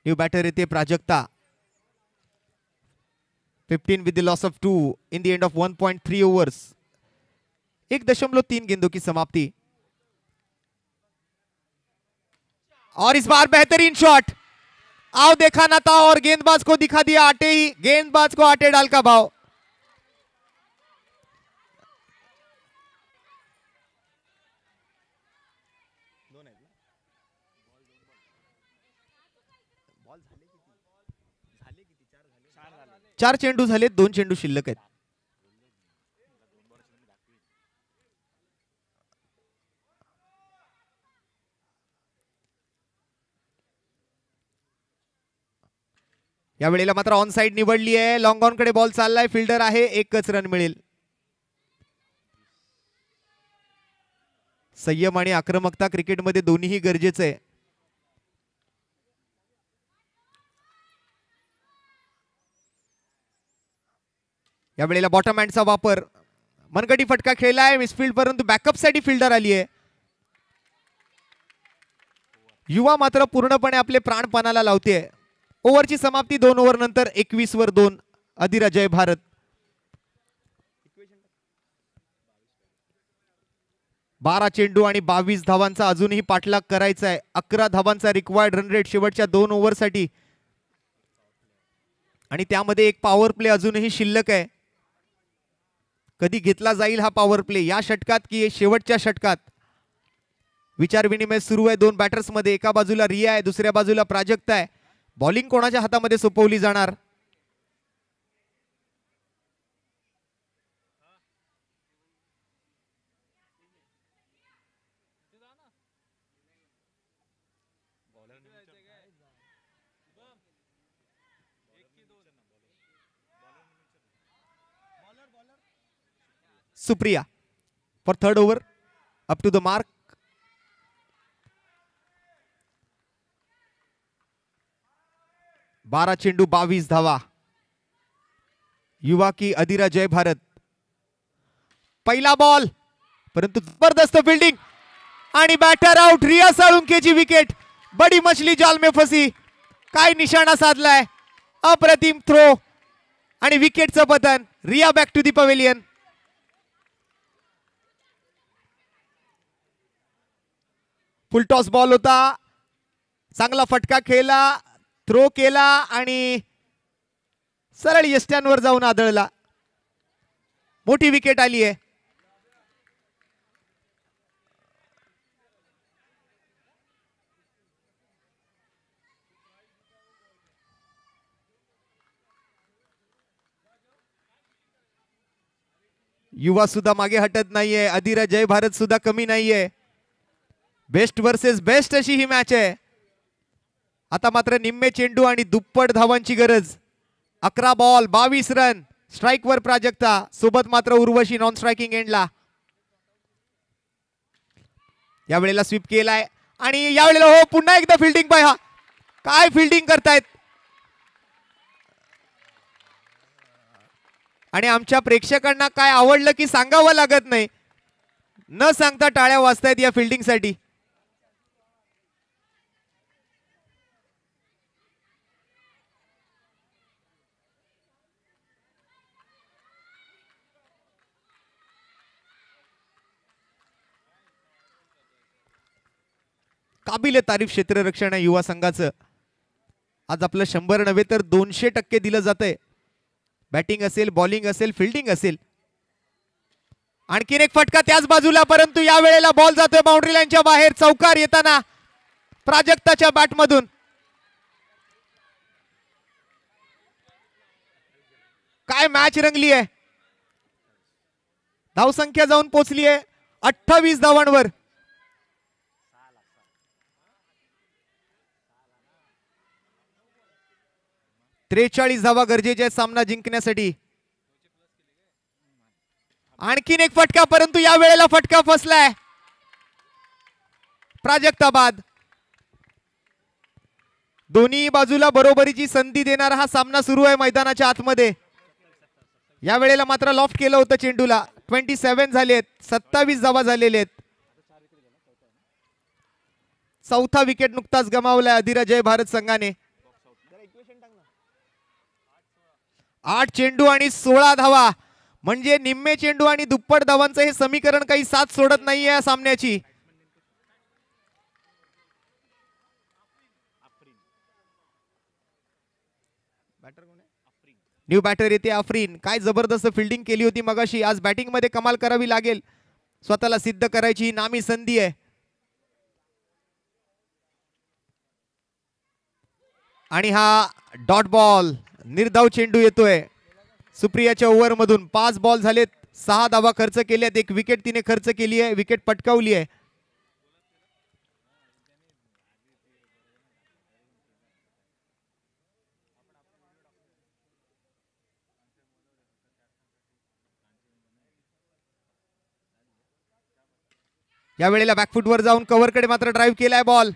न्यू बॅटर येते Prajakta. 15 with the loss of 2 in the end of 1.3 overs. 1.3 गेंदों की समाप्ति. और इस बार बेहतरीन शॉट. आओ देखा ना था और गेंदबाज को दिखा दिया आटे ही. गेंदबाज को आटे डाल का भाव. चार चेंडू झाले, 2 चेंडू शिल्लक आहेत. या वेळेला मात्र ऑन साइड निवडली आहे. लॉंग ऑन कडे बॉल चाललाय. फिल्डर आहे. एकच रन मिळेल. संयम आणि आक्रमकता क्रिकेटमध्ये दोन्हीही गरजेचं आहे. या वेळेला बॉटम हँडचा वापर. मनगटी फटका खेळलाय मिसफील्ड, परंतु बॅकअप साठी फिल्डर आली आहे. युवा मात्र पूर्णपणे आपले प्राणपणाला लावते. ओव्हरची समाप्ती 2 ओव्हर नंतर 21 वर 2. अधिरा जय भारत. 12 चेंडू आणि 22 धावांचा अजूनही पाठलाग करायचा आहे. 11 धावांचा रिक्वायर्ड रन रेट शेवटच्या 2 ओव्हर साठी. आणि त्यामध्ये एक पॉवर प्ले अजूनही शिल्लक आहे. कधी घेतला जाईल हा पॉवर प्ले, या षटकात की शेवटच्या षटकात? विचार विनिमय सुरू आहे 2 बॅटर्स मध्ये. एका बाजूला रिया आहे, दुसऱ्या बाजूला प्राजक्ता आहे. बॉलिंग कोणाच्या हातामध्ये सोपवली जाणार? Supriya for third over up to the mark. बारा चेंडू 22 धावा. युवा की अधिरा जय भारत. पहिला बॉल परंतु जबरदस्त फिल्डिंग आणि बॅटर आउट. रिया साळुंकेची विकेट. बडी मछली जाल में फसी. काय निशाणा साधलाय. अप्रतिम थ्रो आणि विकेटचं पतन. Riya back to the pavilion. Full toss ball होता. चांगला फटका खेळला, थ्रो केला आणि सरळ यष्ट्यांवर जाऊन आदळला. मोठी विकेट आली आहे. युवा सुद्धा मागे हटत नाहीये. अधिरा जय भारत सुद्धा कमी नाहीये. बेस्ट वर्सेस बेस्ट अशी ही मॅच आहे. आता मात्र निम्मे चेंडू आणि दुप्पट धावांची गरज. 11 बॉल 22 रन. स्ट्राइक वर प्राजक्ता, सोबत मात्र उर्वशी नॉन स्ट्रायकिंग एंडला. यावेळेला स्वीप केलाय आणि यावेळेला हो पुन्हा एकदा फिल्डिंग बाय. हा काय फिल्डिंग करतायत. आणि आमच्या प्रेक्षकांना काय आवडलं की सांगावं लागत नाही. न सांगता टाळ्या वाजतायत या फिल्डिंग साठी. काबिल तारीफ क्षेत्ररक्षण आहे युवा संघाचं. आज आपलं 100 नव्हे तर 200% दिलं जातंय. बॅटिंग असेल, बॉलिंग असेल, फिल्डिंग असेल. आणखीन एक फटका त्याच बाजूला, परंतु या वेळेला बॉल जातोय बाउंड्री लाईनच्या बाहेर. चौकार येताना प्राजक्ताच्या बॅटमधून. काय मॅच रंगली आहे. धावसंख्या जाऊन पोहोचली आहे 28 धावांवर. त्रेचाळीस धावा गरजेच्या आहेत सामना जिंकण्यासाठी. आणखीन एक फटका, परंतु या वेळेला फटका फसलाय. प्राजक्ता बाद. दोन्ही बाजूला बरोबरीची संधी देणारा हा सामना सुरू आहे मैदानाच्या आतमध्ये. या वेळेला मात्र लॉफ्ट केलं होतं चेंडूला. 27 झालेत. 27 धावा झालेले आहेत. चौथा विकेट नुकताच गमावलाय अधिरा जय भारत संघाने. 8 चेंडू आणि 16 धावा म्हणजे निम्मे चेंडू आणि दुप्पट धावांचं हे समीकरण काही साथ सोडत नाहीये या सामन्याची. न्यू बॅटर येते आफरीन. काय जबरदस्त फिल्डिंग केली होती मगाशी. आज बॅटिंग मध्ये कमाल करावी लागेल. स्वतःला सिद्ध करायची ही नामी संधी आहे. आणि हा डॉट बॉल निर्धाव चेंडू येतोय सुप्रियाच्या ओव्हर मधून. 5 बॉल झालेत, 6 धावा खर्च केल्यात. 1 विकेट तिने खर्च केली आहे, विकेट पटकावली आहे. या वेळेला बॅकफुटवर जाऊन कव्हरकडे मात्र ड्राईव्ह केलाय बॉल.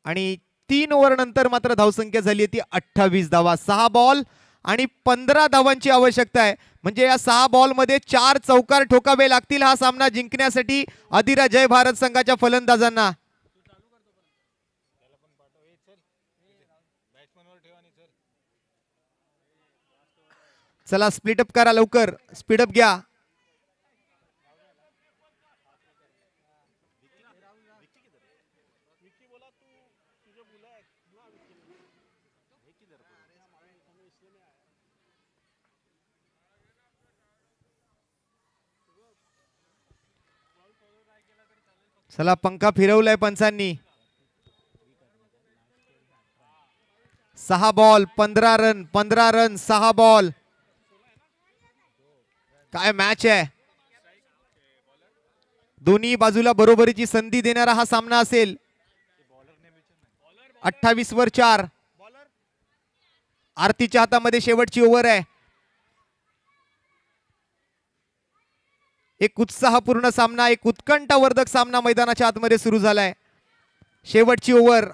आणि 3 ओव्हर नंतर मात्र धावसंख्या झाली आहे ती 28 धावा. 6 बॉल आणि 15 धावांची आवश्यकता आहे. म्हणजे या 6 बॉल मध्ये 4 चौकार ठोकावे लागतील हा सामना जिंकण्यासाठी अधिरा जय भारत संघाच्या फलंदाजांना. चला स्प्लिटअप करा लवकर. स्पीडअप घ्या. चला पंखा फिरवलाय पंचांनी. 6 बॉल 15 रन, 15 रन 6 बॉल. काय मॅच आहे. दोन्ही बाजूला बरोबरीची संधी देणारा हा सामना असेल. 28 वर 4. आरतीच्या हातामध्ये शेवटची ओव्हर आहे. एक उत्साहपूर्ण सामना, एक उत्कंठावर्धक सामना मैदानाच्या आतमध्ये सुरू झालाय. शेवटची ओव्हर,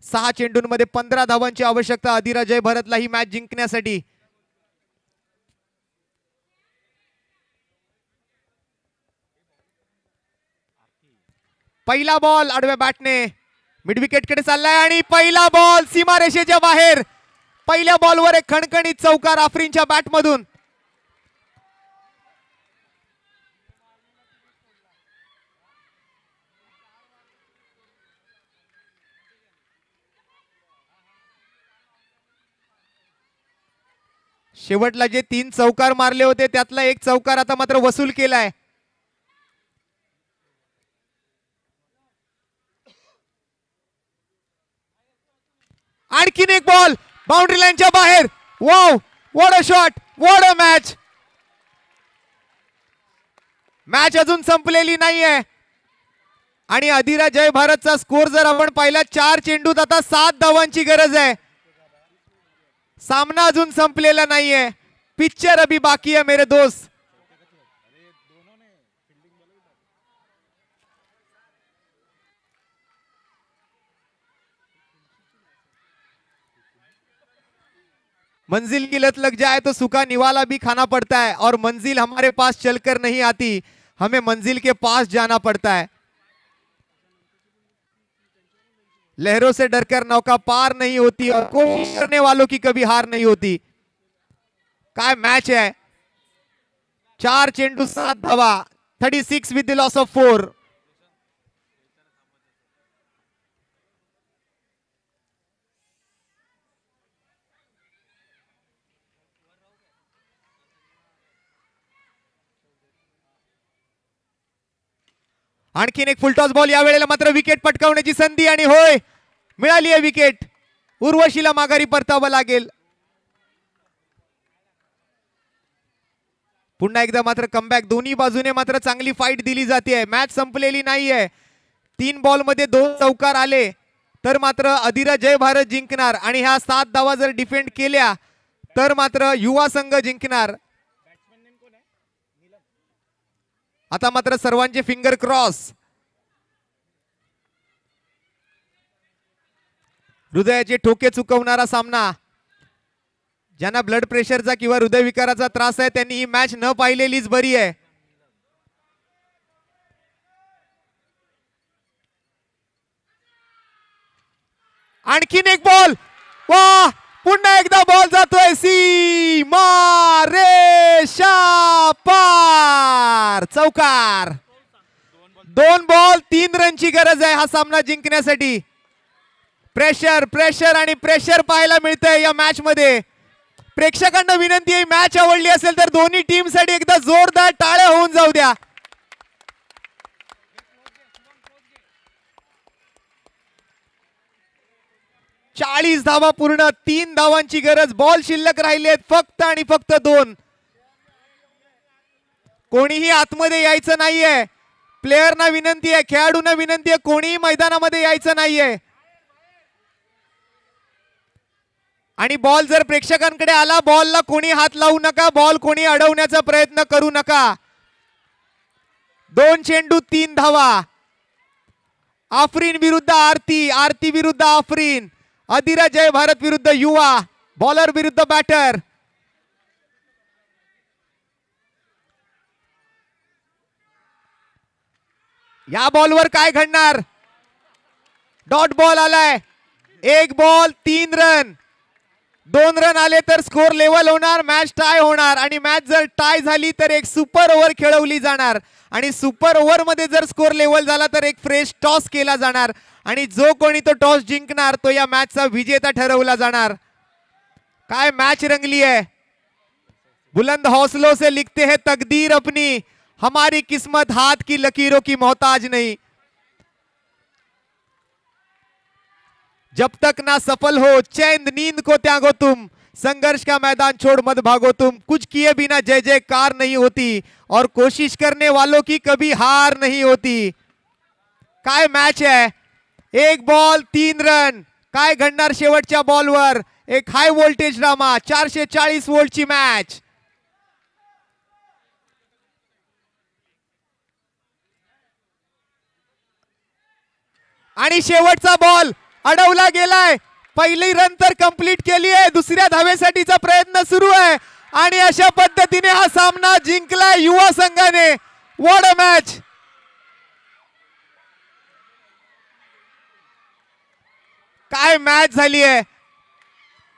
6 चेंडूंमध्ये 15 धावांची आवश्यकता आदिरा जय भारतला ही मॅच जिंकण्यासाठी. पहिला बॉल आडव्या बॅटने मिड विकेट कडे चाललाय आणि पहिला बॉल सीमारेषेच्या बाहेर. पहिल्या बॉलवर एक खणखणीत चौकार आफरीनच्या बॅटमधून. शेवटला जे 3 चौकार मारले होते त्यातला एक चौकार आता मात्र वसूल केलाय. आणखीन एक बॉल बाउंड्री लाईनच्या बाहेर. Wow, what a shot, what a match. Match अजून संपलेली नाहीये आणि आदिरा जय भारतचा स्कोर जर आपण पाहिला 4 चेंडूत आता 7 धावांची गरज आहे. सामना अजून संपलेला नाहीये. पिक्चर अभी बाकी है मेरे दोस्त. मंजिल की लत लग जाए तो सूखा निवाला भी खाना पड़ता है और मंजिल हमारे पास चलकर नहीं आती, हमें मंजिल के पास जाना पड़ता है. लहरों से डरकर नौका पार नहीं होती और कोशिश करने वालों की कभी हार नहीं होती. काय मॅच आहे. 4 चेंडू 7 धावा. 36 विथ द लॉस ऑफ 4. आणखीन एक फुलटॉस बॉल. या वेळेला मात्र विकेट पटकावण्याची संधी आणि होय, मिळाली आहे विकेट. उर्वशीला माघारी परतावं लागेल. पुन्हा एकदा मात्र कमबॅक. दोन्ही बाजूने मात्र चांगली फाईट दिली जाते. मॅच संपलेली नाहीये. 3 बॉल मध्ये 2 चौकार आले तर मात्र आदिरा जय भारत जिंकणार आणि ह्या 7 धावा जर डिफेंड केल्या तर मात्र युवा संघ जिंकणार. आता मात्र सर्वांचे फिंगर क्रॉस. हृदयाचे ठोके चुकवणारा सामना. ज्यांना ब्लड प्रेशरचा किंवा हृदयविकाराचा त्रास आहे त्यांनी ही मॅच न पाहिलेलीच बरी आहे. आणखीन एक बॉल. वाह, पुन्हा एकदा बॉल जातोय सीमा रेषा पार. चौकार. 2 बॉल 3 रनची गरज आहे हा सामना जिंकण्यासाठी. प्रेशर प्रेशर आणि प्रेशर पाहायला मिळतंय या मॅच मध्ये. प्रेक्षकांना विनंती आहे, मॅच आवडली असेल तर दोन्ही टीम साठी एकदा जोरदार टाळ्या होऊन जाऊ द्या. चाळीस धावा पूर्ण. 3 धावांची गरज. बॉल शिल्लक राहिले आहेत फक्त आणि फक्त 2. कोणीही आतमध्ये यायचं नाहीये. प्लेयरना विनंती आहे, खेळाडूंना विनंती आहे, कोणीही मैदानामध्ये यायचं नाहीये. आणि बॉल जर प्रेक्षकांकडे आला, बॉलला कोणी हात लावू नका. बॉल कोणी अडवण्याचा प्रयत्न करू नका. 2 चेंडू 3 धावा. आफरीन विरुद्ध आरती, आरती विरुद्ध आफरीन, आदिरा जय भारत विरुद्ध युवा, बॉलर विरुद्ध बॅटर. या बॉलवर काय घडणार. डॉट बॉल आलाय. 1 बॉल 3 रन. 2 रन आले तर स्कोर लेवल होणार, मॅच टाय होणार. आणि मॅच जर टाय झाली तर एक सुपर ओव्हर खेळवली जाणार आणि सुपर ओव्हर मध्ये जर स्कोर लेवल झाला तर एक फ्रेश टॉस केला जाणार आणि जो कोणी तो टॉस जिंकणार तो या मॅचचा विजेता ठरवला जाणार. काय मॅच रंगली है. बुलंद हौसलों से लिखते हैं तकदीर अपनी, हमारी किस्मत हाथ की लकीरों की मोहताज नहीं. जब तक ना सफल हो चैन नींद को त्यागो तुम, संघर्ष का मैदान छोड़ मत भागो तुम. कुछ किए बिना जय जयकार नहीं होती और कोशिश करने वालों की कभी हार नहीं होती. काय मॅच आहे. 1 बॉल 3 रन. काय घडणार शेवटच्या बॉलवर. एक हाय व्होल्टेज ड्रामा, 440 वोल्टची मॅच. आणि शेवटचा बॉल अडवला गेलाय. पहिली रन तर कंप्लीट केली आहे, दुसऱ्या धावेसाठीचा प्रयत्न सुरू आहे आणि अशा पद्धतीने हा सामना जिंकलाय युवा संघाने. What a match. काय मॅच झाली आहे.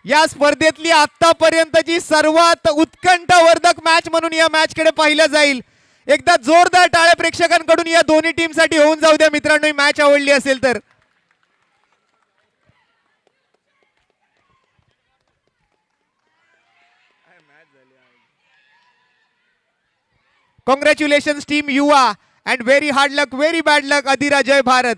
या स्पर्धेतली आतापर्यंतची सर्वात उत्कंठावर्धक मॅच म्हणून या मॅच कडे पाहिलं जाईल. एकदा जोरदार टाळ्या प्रेक्षकांकडून या दोन्ही टीम साठी होऊन जाऊ द्या मित्रांनो, ही मॅच आवडली असेल तर. Congratulations team Yuva and very hard luck, very bad luck Adhira Jai Bharat.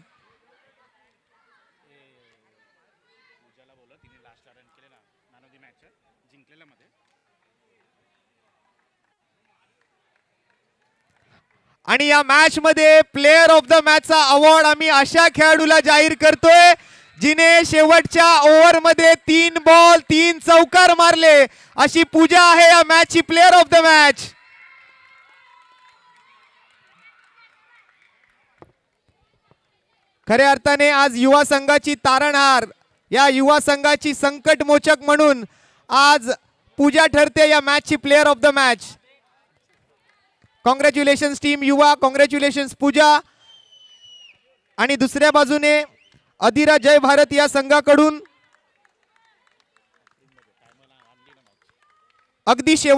आणि या मॅच मध्ये प्लेयर ऑफ द मॅच चा अवॉर्ड आम्ही अशा खेळाडूला जाहीर करतोय जिने शेवटच्या ओव्हर मध्ये 3 बॉल 3 चौकार मारले. अशी पूजा आहे या मॅच ची प्लेयर ऑफ द मॅच. खऱ्या अर्थाने आज युवा संघाची तारणहार, या युवा संघाची संकटमोचक म्हणून आज पूजा ठरते या मॅच ची player of the match. Congratulations team युवा, कॉंग्रॅच्युलेशन्स पूजा. आणि दुसऱ्या बाजूने अधिरा जय भारत या संघाकडून अगदी शेवट